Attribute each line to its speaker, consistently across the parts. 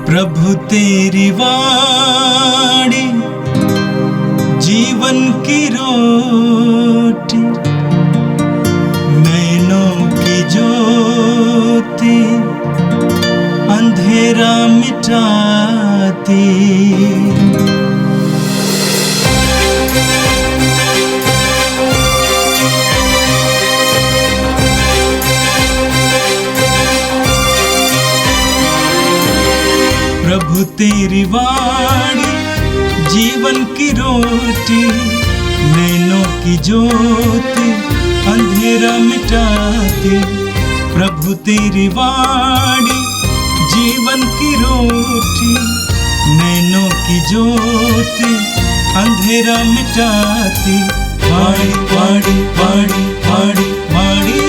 Speaker 1: प्रभु तेरी वाणी जीवन की रोटी, नैनों की ज्योति अंधेरा मिटाती। प्रभु तेरी वाणी जीवन की रोटी, नैनों की ज्योति अंधेरा मिटाती। प्रभु तेरी वाणी जीवन की रोटी, नैनों की ज्योति अंधेरा मिटाती। वाणी वाणी वाणी वाणी वाणी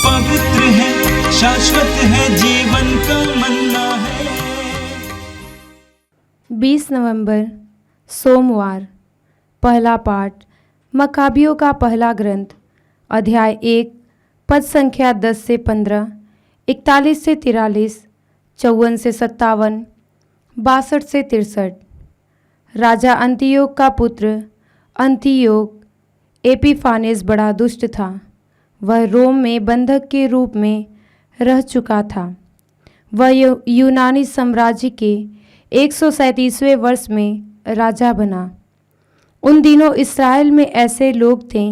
Speaker 1: पवित्र है, शाश्वत है, जीवन का मन्ना है।
Speaker 2: 20 नवंबर सोमवार। पहला पाठ मकाबियों का पहला ग्रंथ, अध्याय 1, पद संख्या 10 से 15, 41 से 43, 54 से 57, 62 से 63। राजा अंतियोक का पुत्र अंतियोक एपिफानेस बड़ा दुष्ट था। वह रोम में बंधक के रूप में रह चुका था। वह यूनानी साम्राज्य के 137वें वर्ष में राजा बना। उन दिनों इस्राएल में ऐसे लोग थे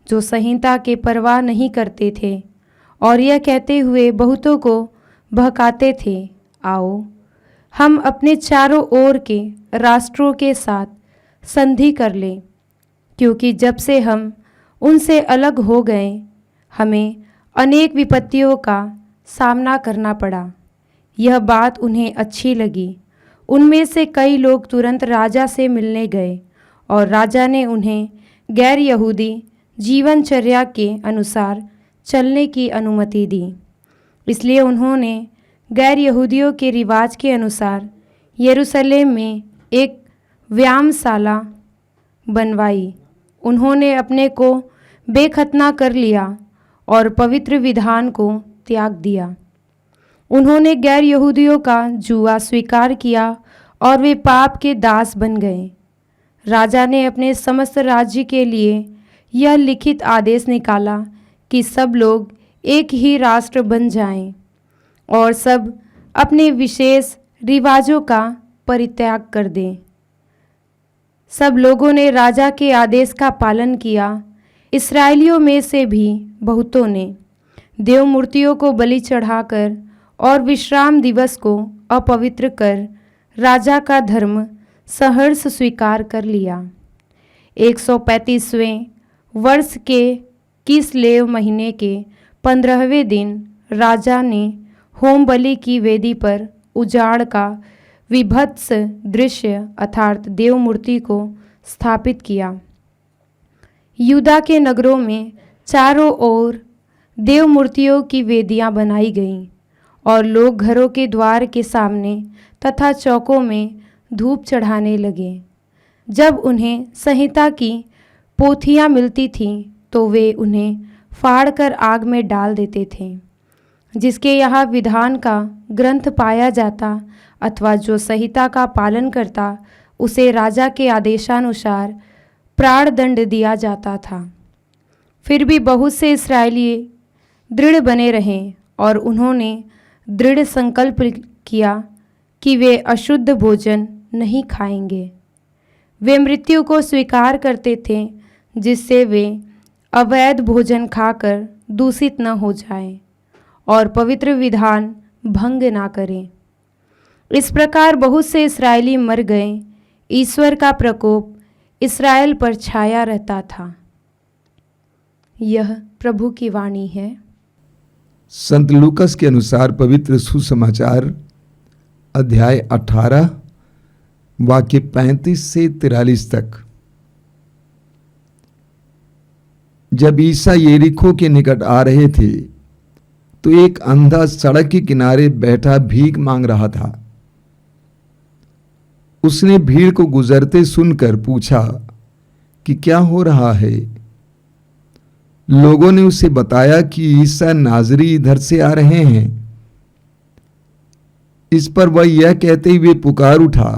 Speaker 2: जो संहिता के परवाह नहीं करते थे और यह कहते हुए बहुतों को बहकाते थे, आओ हम अपने चारों ओर के राष्ट्रों के साथ संधि कर लें, क्योंकि जब से हम उनसे अलग हो गए हमें अनेक विपत्तियों का सामना करना पड़ा। यह बात उन्हें अच्छी लगी। उनमें से कई लोग तुरंत राजा से मिलने गए और राजा ने उन्हें गैर यहूदी जीवनचर्या के अनुसार चलने की अनुमति दी। इसलिए उन्होंने गैर यहूदियों के रिवाज के अनुसार यरूशलेम में एक व्यायामशाला बनवाई। उन्होंने अपने को बेखतना कर लिया और पवित्र विधान को त्याग दिया। उन्होंने गैर यहूदियों का जुआ स्वीकार किया और वे पाप के दास बन गए। राजा ने अपने समस्त राज्य के लिए यह लिखित आदेश निकाला कि सब लोग एक ही राष्ट्र बन जाएं और सब अपने विशेष रिवाजों का परित्याग कर दें। सब लोगों ने राजा के आदेश का पालन किया। इस्राएलियों में से भी बहुतों ने देव मूर्तियों को बलि चढ़ाकर और विश्राम दिवस को अपवित्र कर राजा का धर्म सहर्ष स्वीकार कर लिया। 135वें वर्ष के किसलेव महीने के 15वें दिन राजा ने होम बलि की वेदी पर उजाड़ का विभत्स दृश्य अर्थात देव मूर्ति को स्थापित किया। यूदा के नगरों में चारों ओर देव मूर्तियों की वेदियां बनाई गईं और लोग घरों के द्वार के सामने तथा चौकों में धूप चढ़ाने लगे। जब उन्हें संहिता की पोथियां मिलती थीं तो वे उन्हें फाड़कर आग में डाल देते थे। जिसके यहाँ विधान का ग्रंथ पाया जाता अथवा जो संहिता का पालन करता उसे राजा के आदेशानुसार प्राणदंड दिया जाता था। फिर भी बहुत से इस्राएली दृढ़ बने रहे और उन्होंने दृढ़ संकल्प किया कि वे अशुद्ध भोजन नहीं खाएंगे। वे मृत्यु को स्वीकार करते थे जिससे वे अवैध भोजन खाकर दूषित न हो जाएं और पवित्र विधान भंग ना करें। इस प्रकार बहुत से इस्राएली मर गए। ईश्वर का प्रकोप इस्राएल पर छाया रहता था। यह प्रभु की वाणी है।
Speaker 3: संत लूकस के अनुसार पवित्र सुसमाचार अध्याय 18 वाक्य 35 से 43 तक। जब ईसा यरीहो के निकट आ रहे थे तो एक अंधा सड़क के किनारे बैठा भीख मांग रहा था। उसने भीड़ को गुजरते सुनकर पूछा कि क्या हो रहा है। लोगों ने उसे बताया कि ईसा नाजरी इधर से आ रहे हैं। इस पर वह यह कहते हुए पुकार उठा,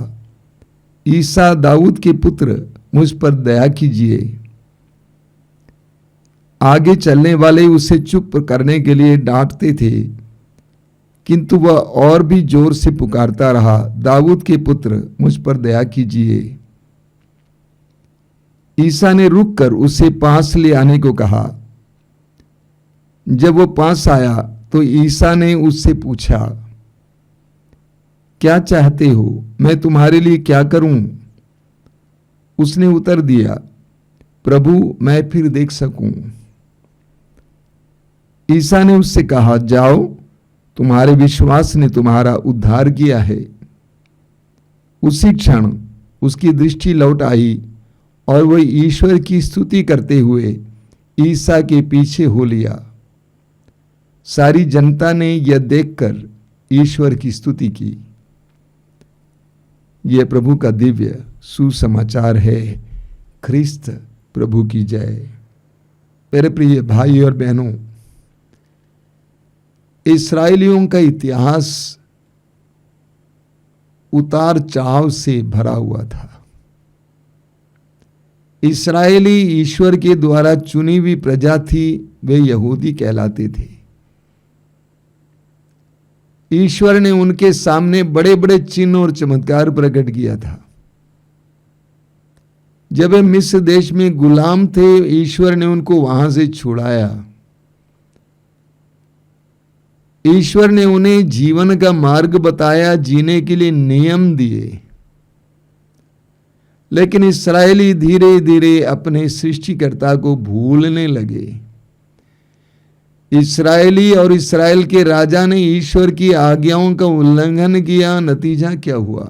Speaker 3: ईसा दाऊद के पुत्र, मुझ पर दया कीजिए। आगे चलने वाले उसे चुप करने के लिए डांटते थे, किंतु वह और भी जोर से पुकारता रहा, दाऊद के पुत्र, मुझ पर दया कीजिए। ईसा ने रुककर उसे पास ले आने को कहा। जब वो पास आया तो ईसा ने उससे पूछा, क्या चाहते हो, मैं तुम्हारे लिए क्या करूं? उसने उत्तर दिया, प्रभु, मैं फिर देख सकूं। ईसा ने उससे कहा, जाओ, तुम्हारे विश्वास ने तुम्हारा उद्धार किया है। उसी क्षण उसकी दृष्टि लौट आई और वह ईश्वर की स्तुति करते हुए ईसा के पीछे हो लिया। सारी जनता ने यह देखकर ईश्वर की स्तुति की। यह प्रभु का दिव्य सुसमाचार है। ख्रिस्त प्रभु की जय। मेरे प्रिय भाई और बहनों, इस्राएलियों का इतिहास उतार चढ़ाव से भरा हुआ था। इस्राएली ईश्वर के द्वारा चुनी हुई प्रजा थी, वे यहूदी कहलाते थे। ईश्वर ने उनके सामने बड़े बड़े चिन्ह और चमत्कार प्रकट किया था। जब वे मिस्र देश में गुलाम थे, ईश्वर ने उनको वहां से छुड़ाया। ईश्वर ने उन्हें जीवन का मार्ग बताया, जीने के लिए नियम दिए। लेकिन इस्राएली धीरे धीरे अपने सृष्टिकर्ता को भूलने लगे। इस्राएली और इस्राएल के राजा ने ईश्वर की आज्ञाओं का उल्लंघन किया। नतीजा क्या हुआ?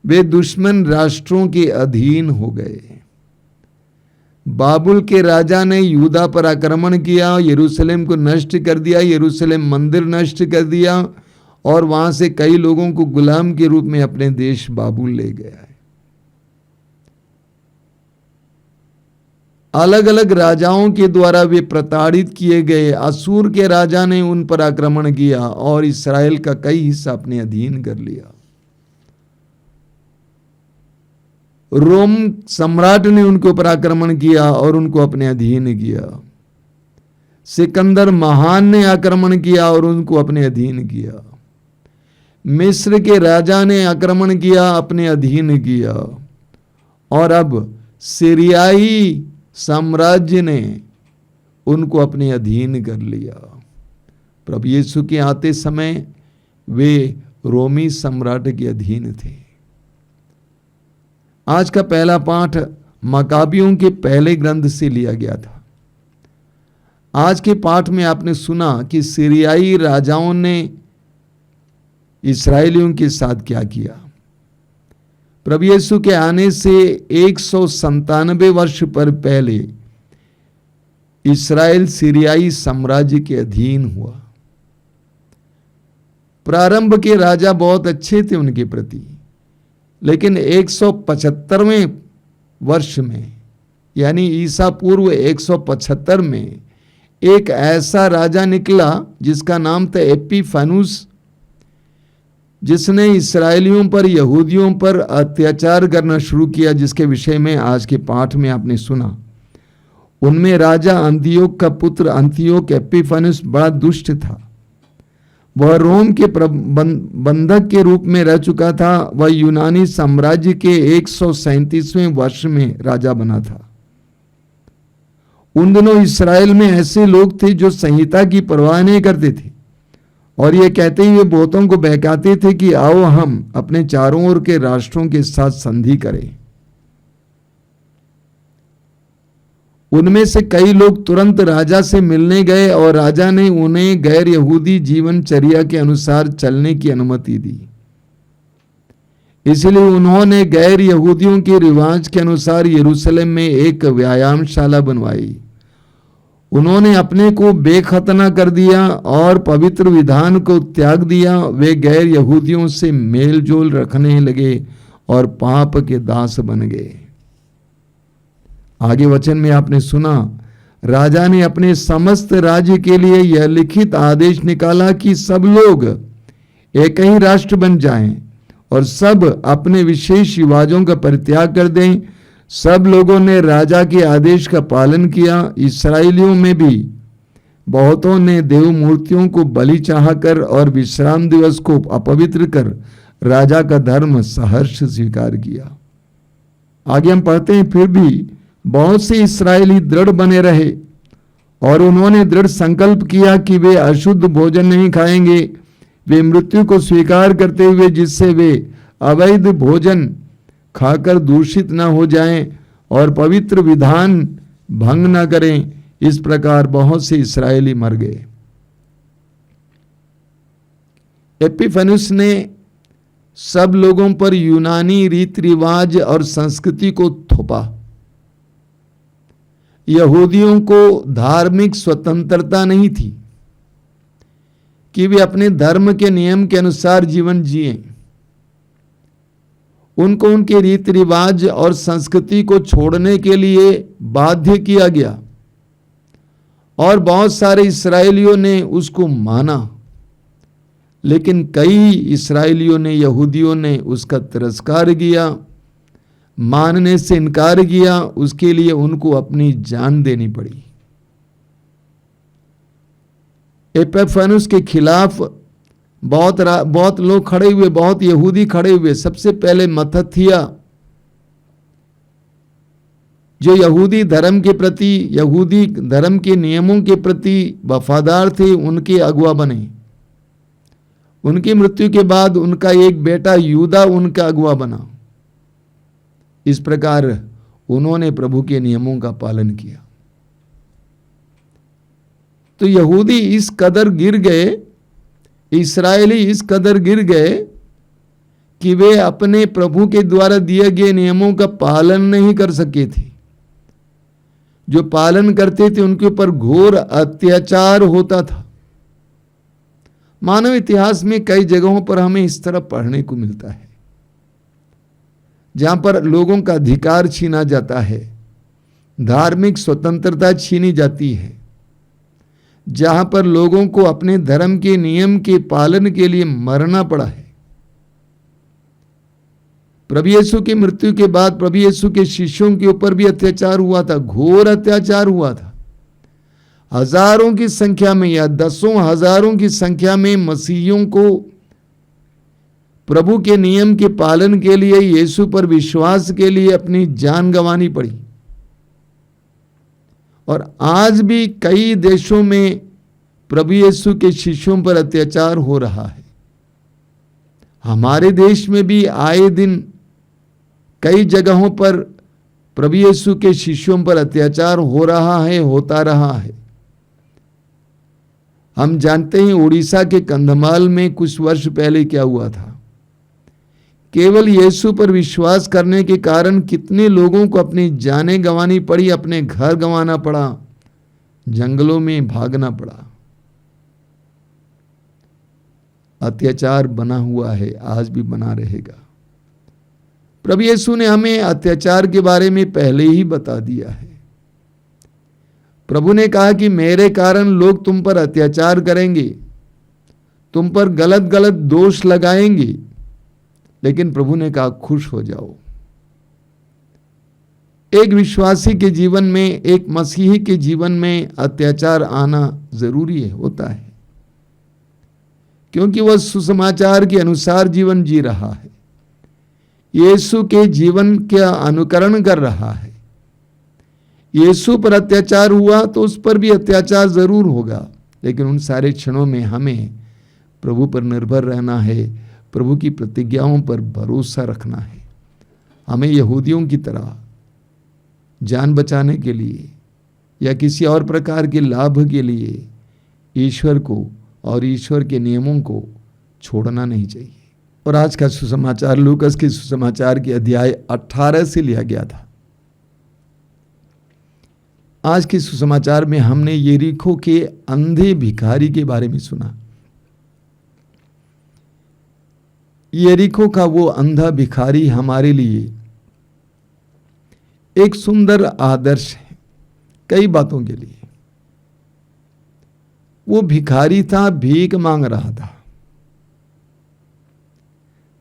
Speaker 3: वे दुश्मन राष्ट्रों के अधीन हो गए। बाबुल के राजा ने यहूदा पर आक्रमण किया, यरूशलेम को नष्ट कर दिया, यरूशलेम मंदिर नष्ट कर दिया और वहां से कई लोगों को गुलाम के रूप में अपने देश बाबुल ले गया है। अलग अलग राजाओं के द्वारा वे प्रताड़ित किए गए। असूर के राजा ने उन पर आक्रमण किया और इस्राएल का कई हिस्सा अपने अधीन कर लिया। रोम सम्राट ने उनके ऊपर आक्रमण किया और उनको अपने अधीन किया। सिकंदर महान ने आक्रमण किया और उनको अपने अधीन किया। मिस्र के राजा ने आक्रमण किया, अपने अधीन किया। और अब सीरियाई साम्राज्य ने उनको अपने अधीन कर लिया। प्रभु यीशु के आते समय वे रोमी सम्राट के अधीन थे। आज का पहला पाठ मकाबियों के पहले ग्रंथ से लिया गया था। आज के पाठ में आपने सुना कि सीरियाई राजाओं ने इस्राएलियों के साथ क्या किया। प्रभु यीशु के आने से 197 वर्ष पर पहले इस्राएल सीरियाई साम्राज्य के अधीन हुआ। प्रारंभ के राजा बहुत अच्छे थे उनके प्रति, लेकिन 175वें वर्ष में, यानी ईसा पूर्व 175 में एक ऐसा राजा निकला जिसका नाम था एपिफानुस, जिसने इस्राएलियों पर, यहूदियों पर अत्याचार करना शुरू किया, जिसके विषय में आज के पाठ में आपने सुना। उनमें राजा अंतियोक का पुत्र अंतियोक एपिफानुस बड़ा दुष्ट था। वह रोम के बंधक के रूप में रह चुका था। वह यूनानी साम्राज्य के 137वें वर्ष में राजा बना था। उन दिनों इस्राएल में ऐसे लोग थे जो संहिता की परवाह नहीं करते थे और ये कहते हुए बहुतों को बहकाते थे कि आओ हम अपने चारों ओर के राष्ट्रों के साथ संधि करें। उनमें से कई लोग तुरंत राजा से मिलने गए और राजा ने उन्हें गैर यहूदी जीवनचर्या के अनुसार चलने की अनुमति दी। इसलिए उन्होंने गैर यहूदियों के रिवाज के अनुसार यरूशलेम में एक व्यायामशाला बनवाई। उन्होंने अपने को बेखतना कर दिया और पवित्र विधान को त्याग दिया। वे गैर यहूदियों से मेल जोल रखने लगे और पाप के दास बन गए। आगे वचन में आपने सुना, राजा ने अपने समस्त राज्य के लिए यह लिखित आदेश निकाला कि सब लोग एक ही राष्ट्र बन जाएं और सब अपने विशेष रिवाजों का परित्याग कर दें। सब लोगों ने राजा के आदेश का पालन किया। इस्राएलियों में भी बहुतों ने देव मूर्तियों को बलि चाहकर और विश्राम दिवस को अपवित्र कर राजा का धर्म सहर्ष स्वीकार किया। आगे हम पढ़ते हैं, फिर भी बहुत से इस्राएली दृढ़ बने रहे और उन्होंने दृढ़ संकल्प किया कि वे अशुद्ध भोजन नहीं खाएंगे। वे मृत्यु को स्वीकार करते हुए जिससे वे अवैध भोजन खाकर दूषित न हो जाएं और पवित्र विधान भंग न करें। इस प्रकार बहुत से इस्राएली मर गए। एपिफेनुस ने सब लोगों पर यूनानी रीति रिवाज और संस्कृति को थोपा। यहूदियों को धार्मिक स्वतंत्रता नहीं थी कि वे अपने धर्म के नियम के अनुसार जीवन जिएं। उनको उनके रीति रिवाज और संस्कृति को छोड़ने के लिए बाध्य किया गया और बहुत सारे इस्राएलियों ने उसको माना, लेकिन कई इस्राएलियों ने, यहूदियों ने उसका तिरस्कार किया, मानने से इनकार किया। उसके लिए उनको अपनी जान देनी पड़ी। एपिफेनुस के खिलाफ बहुत लोग खड़े हुए, बहुत यहूदी खड़े हुए। सबसे पहले मत्थथिया, जो यहूदी धर्म के प्रति, यहूदी धर्म के नियमों के प्रति वफादार थे, उनके अगुवा बने। उनकी मृत्यु के बाद उनका एक बेटा यूदा उनका अगुवा बना। इस प्रकार उन्होंने प्रभु के नियमों का पालन किया। तो यहूदी इस कदर गिर गए, इस्राएली इस कदर गिर गए कि वे अपने प्रभु के द्वारा दिए गए नियमों का पालन नहीं कर सके थे। जो पालन करते थे उनके ऊपर घोर अत्याचार होता था। मानव इतिहास में कई जगहों पर हमें इस तरह पढ़ने को मिलता है, जहां पर लोगों का अधिकार छीना जाता है, धार्मिक स्वतंत्रता छीनी जाती है, जहां पर लोगों को अपने धर्म के नियम के पालन के लिए मरना पड़ा है। प्रभु यीशु की मृत्यु के बाद प्रभु यीशु के शिष्यों के ऊपर भी अत्याचार हुआ था, घोर अत्याचार हुआ था। हजारों की संख्या में या दसों हजारों की संख्या में मसीहियों को प्रभु के नियम के पालन के लिए, यीशु पर विश्वास के लिए अपनी जान गंवानी पड़ी। और आज भी कई देशों में प्रभु यीशु के शिष्यों पर अत्याचार हो रहा है। हमारे देश में भी आए दिन कई जगहों पर प्रभु यीशु के शिष्यों पर अत्याचार हो रहा है, होता रहा है। हम जानते हैं उड़ीसा के कंधमाल में कुछ वर्ष पहले क्या हुआ था। केवल यीशु पर विश्वास करने के कारण कितने लोगों को अपनी जानें गंवानी पड़ी, अपने घर गंवाना पड़ा, जंगलों में भागना पड़ा। अत्याचार बना हुआ है, आज भी बना रहेगा। प्रभु यीशु ने हमें अत्याचार के बारे में पहले ही बता दिया है। प्रभु ने कहा कि मेरे कारण लोग तुम पर अत्याचार करेंगे, तुम पर गलत गलत दोष लगाएंगे, लेकिन प्रभु ने कहा खुश हो जाओ। एक विश्वासी के जीवन में, एक मसीही के जीवन में अत्याचार आना जरूरी है, होता है, क्योंकि वह सुसमाचार के अनुसार जीवन जी रहा है, यीशु के जीवन का अनुकरण कर रहा है। यीशु पर अत्याचार हुआ तो उस पर भी अत्याचार जरूर होगा, लेकिन उन सारे क्षणों में हमें प्रभु पर निर्भर रहना है, प्रभु की प्रतिज्ञाओं पर भरोसा रखना है। हमें यहूदियों की तरह जान बचाने के लिए या किसी और प्रकार के लाभ के लिए ईश्वर को और ईश्वर के नियमों को छोड़ना नहीं चाहिए। और आज का सुसमाचार लूकस के सुसमाचार के अध्याय 18 से लिया गया था। आज के सुसमाचार में हमने यरीहो के अंधे भिखारी के बारे में सुना। यरीहो का वो अंधा भिखारी हमारे लिए एक सुंदर आदर्श है कई बातों के लिए। वो भिखारी था, भीख मांग रहा था,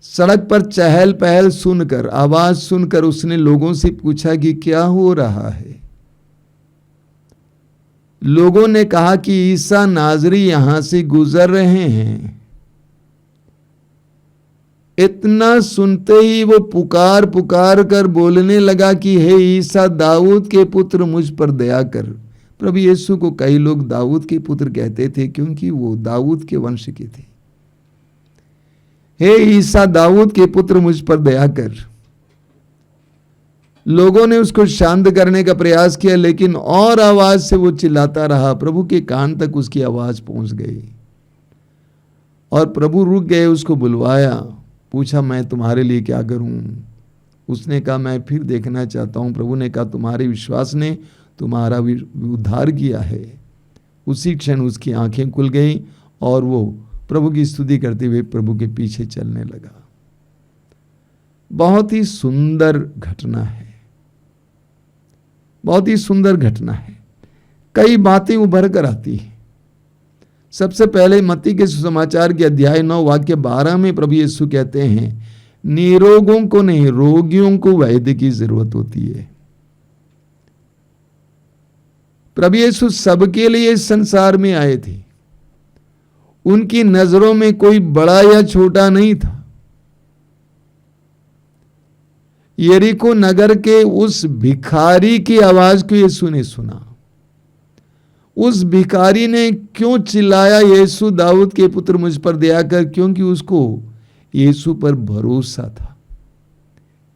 Speaker 3: सड़क पर चहल पहल सुनकर, आवाज सुनकर उसने लोगों से पूछा कि क्या हो रहा है। लोगों ने कहा कि ईसा नाजरी यहां से गुजर रहे हैं। इतना सुनते ही वो पुकार पुकार कर बोलने लगा कि हे ईसा दाऊद के पुत्र, मुझ पर दया कर। प्रभु यीशु को कई लोग दाऊद के पुत्र कहते थे क्योंकि वो दाऊद के वंश के थे। हे ईसा दाऊद के पुत्र, मुझ पर दया कर। लोगों ने उसको शांत करने का प्रयास किया, लेकिन और आवाज से वो चिल्लाता रहा। प्रभु के कान तक उसकी आवाज पहुंच गई और प्रभु रुक गए, उसको बुलवाया, पूछा मैं तुम्हारे लिए क्या करूं। उसने कहा मैं फिर देखना चाहता हूं। प्रभु ने कहा तुम्हारे विश्वास ने तुम्हारा उद्धार किया है। उसी क्षण उसकी आंखें खुल गईं और वो प्रभु की स्तुति करते हुए प्रभु के पीछे चलने लगा। बहुत ही सुंदर घटना है, बहुत ही सुंदर घटना है। कई बातें उभर कर आती हैं। सबसे पहले मत्ती के सुसमाचार के अध्याय 9 वाक्य 12 में प्रभु यीशु कहते हैं निरोगों को नहीं, रोगियों को वैद्य की जरूरत होती है। प्रभु यीशु सबके लिए इस संसार में आए थे। उनकी नजरों में कोई बड़ा या छोटा नहीं था। यरीको नगर के उस भिखारी की आवाज को यीशु ने सुना। उस भिखारी ने क्यों चिल्लाया, यीशु दाऊद के पुत्र मुझ पर दया कर? क्योंकि उसको यीशु पर भरोसा था।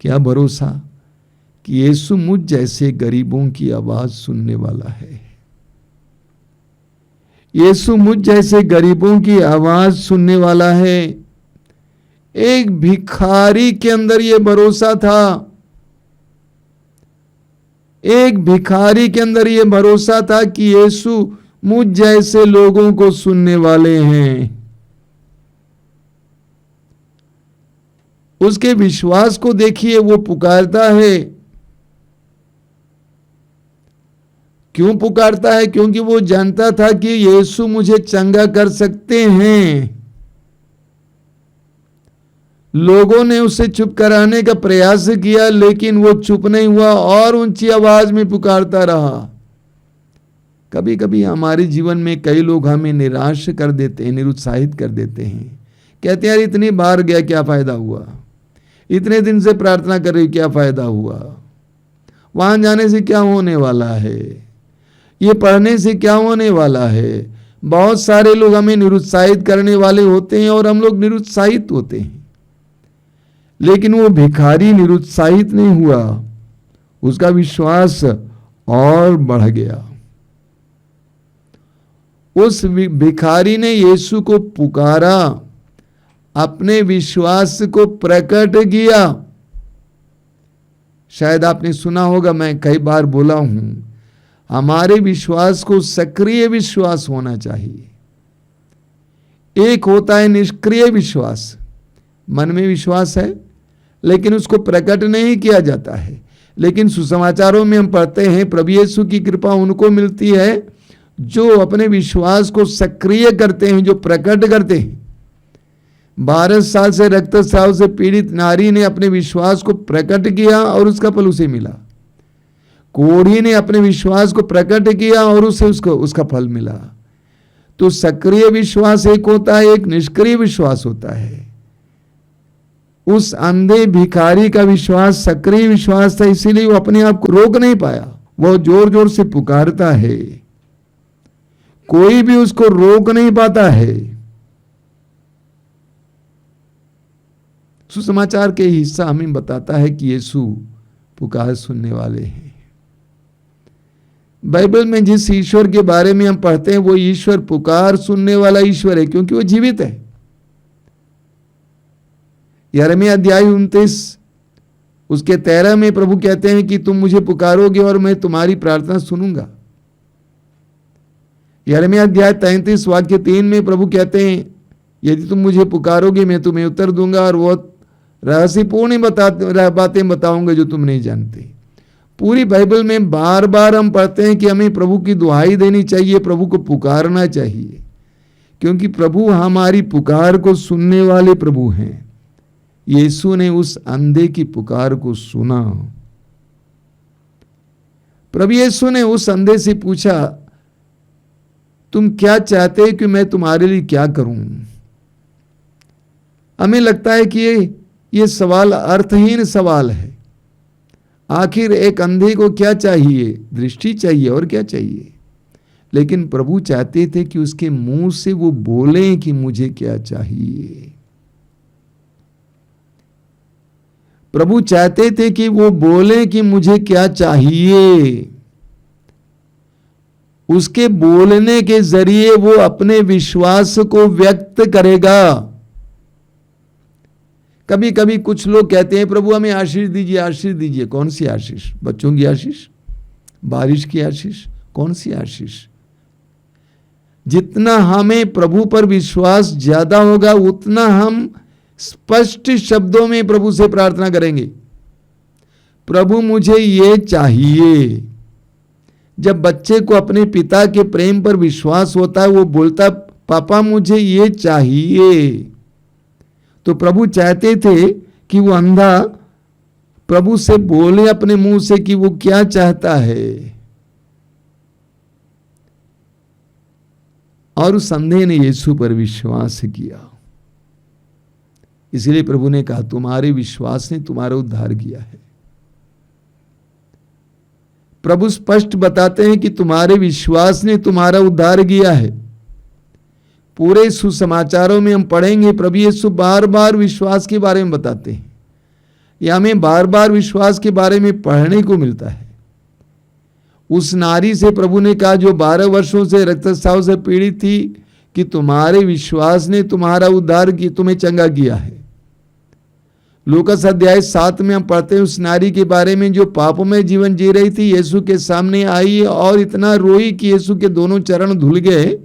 Speaker 3: क्या भरोसा? कि यीशु मुझ जैसे गरीबों की आवाज सुनने वाला है। यीशु मुझ जैसे गरीबों की आवाज सुनने वाला है। एक भिखारी के अंदर यह भरोसा था। एक भिखारी के अंदर यह भरोसा था कि यीशु मुझ जैसे लोगों को सुनने वाले हैं। उसके विश्वास को देखिए, वो पुकारता है। क्यों पुकारता है? क्योंकि वो जानता था कि यीशु मुझे चंगा कर सकते हैं। लोगों ने उसे चुप कराने का प्रयास किया, लेकिन वो चुप नहीं हुआ और ऊंची आवाज में पुकारता रहा। कभी कभी हमारे जीवन में कई लोग हमें निराश कर देते हैं, निरुत्साहित कर देते हैं। कहते हैं यार इतनी बार गया, क्या फायदा हुआ? इतने दिन से प्रार्थना कर रही, क्या फायदा हुआ? वहां जाने से क्या होने वाला है? ये पढ़ने से क्या होने वाला है? बहुत सारे लोग हमें निरुत्साहित करने वाले होते हैं और हम लोग निरुत्साहित होते हैं। लेकिन वो भिखारी निरुत्साहित नहीं हुआ, उसका विश्वास और बढ़ गया। उस भिखारी ने यीशु को पुकारा, अपने विश्वास को प्रकट किया। शायद आपने सुना होगा, मैं कई बार बोला हूं, हमारे विश्वास को सक्रिय विश्वास होना चाहिए। एक होता है निष्क्रिय विश्वास। मन में विश्वास है लेकिन उसको प्रकट नहीं किया जाता है। लेकिन सुसमाचारों में हम पढ़ते हैं प्रभु यीशु की कृपा उनको मिलती है जो अपने विश्वास को सक्रिय करते हैं, जो प्रकट करते हैं। 12 साल से रक्तस्राव से पीड़ित नारी ने अपने विश्वास को प्रकट किया और उसका फल उसे मिला। कोढ़ी ने अपने विश्वास को प्रकट किया और उसे उसका फल मिला। तो सक्रिय विश्वास एक होता है, एक निष्क्रिय विश्वास होता है। उस अंधे भिखारी का विश्वास सक्रिय विश्वास था, इसीलिए वो अपने आप को रोक नहीं पाया। वो जोर जोर से पुकारता है, कोई भी उसको रोक नहीं पाता है। सुसमाचार के हिस्सा हमें बताता है कि यीशु पुकार सुनने वाले हैं। बाइबल में जिस ईश्वर के बारे में हम पढ़ते हैं वो ईश्वर पुकार सुनने वाला ईश्वर है, क्योंकि वो जीवित है। यिर्मयाह अध्याय 29 उसके 13 में प्रभु कहते हैं कि तुम मुझे पुकारोगे और मैं तुम्हारी प्रार्थना सुनूंगा। यिर्मयाह अध्याय 33 वाक्य 3 में प्रभु कहते हैं यदि तुम मुझे पुकारोगे मैं तुम्हें उत्तर दूंगा और वो रहस्यपूर्ण बातें बताऊंगा जो तुम नहीं जानते। पूरी बाइबल में बार बार हम पढ़ते हैं कि हमें प्रभु की दुहाई देनी चाहिए, प्रभु को पुकारना चाहिए, क्योंकि प्रभु हमारी पुकार को सुनने वाले प्रभु हैं। यीशु ने उस अंधे की पुकार को सुना। प्रभु यीशु ने उस अंधे से पूछा, तुम क्या चाहते हो कि मैं तुम्हारे लिए क्या करूं? हमें लगता है कि ये सवाल अर्थहीन सवाल है। आखिर एक अंधे को क्या चाहिए? दृष्टि चाहिए, और क्या चाहिए? लेकिन प्रभु चाहते थे कि उसके मुंह से वो बोले कि मुझे क्या चाहिए। प्रभु चाहते थे कि वो बोले कि मुझे क्या चाहिए। उसके बोलने के जरिए वो अपने विश्वास को व्यक्त करेगा। कभी कभी कुछ लोग कहते हैं, प्रभु हमें आशीष दीजिए, आशीष दीजिए। कौन सी आशीष? बच्चों की आशीष? बारिश की आशीष? कौन सी आशीष? जितना हमें प्रभु पर विश्वास ज्यादा होगा, उतना हम स्पष्ट शब्दों में प्रभु से प्रार्थना करेंगे, प्रभु मुझे ये चाहिए। जब बच्चे को अपने पिता के प्रेम पर विश्वास होता है, वो बोलता, पापा मुझे ये चाहिए। तो प्रभु चाहते थे कि वो अंधा प्रभु से बोले अपने मुंह से कि वो क्या चाहता है। और उस अंधे ने यीशु पर विश्वास किया। इसलिए प्रभु ने कहा, तुम्हारे विश्वास ने तुम्हारा उद्धार किया है। प्रभु स्पष्ट बताते हैं कि तुम्हारे विश्वास ने तुम्हारा उद्धार किया है। पूरे सुसमाचारों में हम पढ़ेंगे, प्रभु यीशु बार बार विश्वास के बारे में बताते हैं। या हमें बार बार विश्वास के बारे में पढ़ने को मिलता है। उस नारी से प्रभु ने कहा जो 12 वर्षों से रक्तस्राव से पीड़ित थी, कि तुम्हारे विश्वास ने तुम्हारा उद्धार की, तुम्हें चंगा किया है। लूकास अध्याय 7 में हम पढ़ते हैं उस नारी के बारे में जो पापों जीवन जी रही थी, यीशु के सामने आई और इतना रोई कि यीशु के दोनों चरण धुल गए।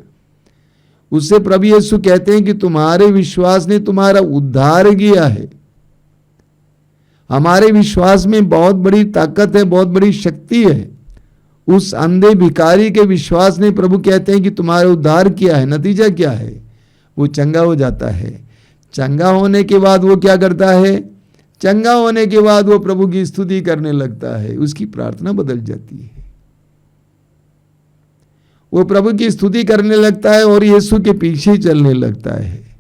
Speaker 3: उससे प्रभु यीशु कहते हैं कि तुम्हारे विश्वास ने तुम्हारा उद्धार किया है। हमारे विश्वास में बहुत बड़ी ताकत है, बहुत बड़ी शक्ति है। उस अंधे भिखारी के विश्वास ने प्रभु कहते हैं कि तुम्हारा उद्धार किया है। नतीजा क्या है? वो चंगा हो जाता है। चंगा होने के बाद वो क्या करता है? चंगा होने के बाद वो प्रभु की स्तुति करने लगता है। उसकी प्रार्थना बदल जाती है। वो प्रभु की स्तुति करने लगता है और यीशु के पीछे चलने लगता है।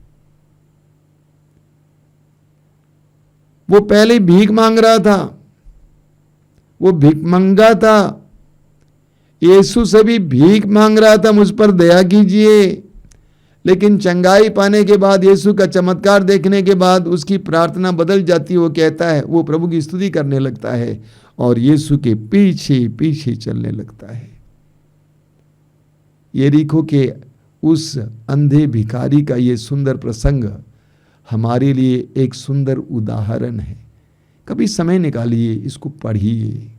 Speaker 3: वो पहले भीख मांग रहा था, वो भिखमंगा था, यीशु से भी भीख मांग रहा था, मुझ पर दया कीजिए। लेकिन चंगाई पाने के बाद, यीशु का चमत्कार देखने के बाद उसकी प्रार्थना बदल जाती है। वो कहता है, वो प्रभु की स्तुति करने लगता है और यीशु के पीछे पीछे चलने लगता है। यरीको के उस अंधे भिखारी का ये सुंदर प्रसंग हमारे लिए एक सुंदर उदाहरण है। कभी समय निकालिए, इसको पढ़िए,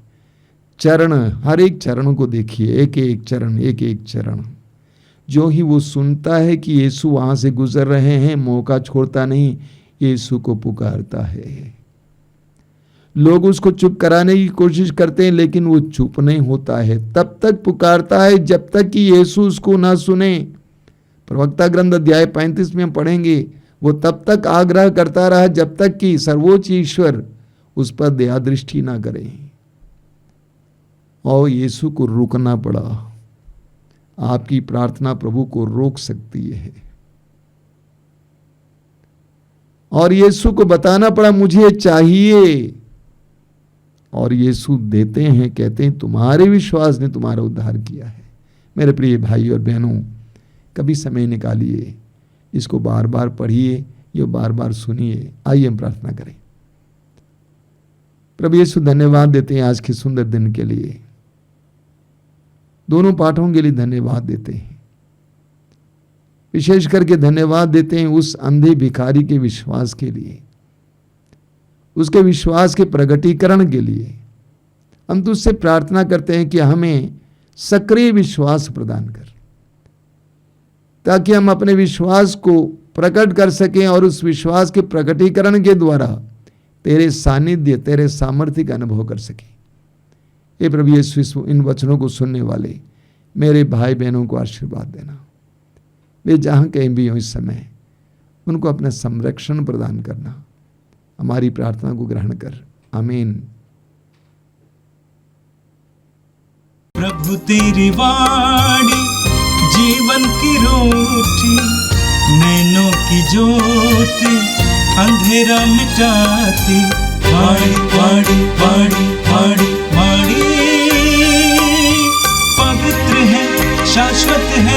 Speaker 3: चरण, हर एक चरण को देखिए, एक एक चरण, एक एक चरण। जो ही वो सुनता है कि यीशु वहां से गुजर रहे हैं, मौका छोड़ता नहीं, यीशु को पुकारता है। लोग उसको चुप कराने की कोशिश करते हैं, लेकिन वो चुप नहीं होता है। तब तक पुकारता है जब तक कि यीशु उसको ना सुने। प्रवक्ता ग्रंथ अध्याय 35 में हम पढ़ेंगे, वो तब तक आग्रह करता रहा जब तक कि सर्वोच्च ईश्वर उस पर दया दृष्टि ना करे। और यीशु को रुकना पड़ा। आपकी प्रार्थना प्रभु को रोक सकती है। और यीशु को बताना पड़ा, मुझे चाहिए। और यीशु देते हैं, कहते हैं तुम्हारे विश्वास ने तुम्हारा उद्धार किया है। मेरे प्रिय भाई और बहनों, कभी समय निकालिए, इसको बार बार पढ़िए, ये बार बार सुनिए। आइए हम प्रार्थना करें। प्रभु यीशु, धन्यवाद देते हैं आज के सुंदर दिन के लिए, दोनों पाठों के लिए धन्यवाद देते हैं। विशेष करके धन्यवाद देते हैं उस अंधे भिखारी के विश्वास के लिए, उसके विश्वास के प्रगटीकरण के लिए। हम तुझसे प्रार्थना करते हैं कि हमें सक्रिय विश्वास प्रदान कर, ताकि हम अपने विश्वास को प्रकट कर सकें और उस विश्वास के प्रकटीकरण के द्वारा तेरे सानिध्य, तेरे सामर्थ्य का अनुभव कर सकें। हे प्रभु यीशु, इन वचनों को सुनने वाले मेरे भाई बहनों को आशीर्वाद देना। वे जहाँ कहीं भी हो इस समय, उनको अपना संरक्षण प्रदान करना, हमारी प्रार्थना को ग्रहण कर। आमीन।
Speaker 1: प्रभु तेरी वाणी जीवन की रोटी, नैनों की ज्योति अंधेरा मिटाती। वाणी वाणी वाणी वाणी वाणी पवित्र है, शाश्वत है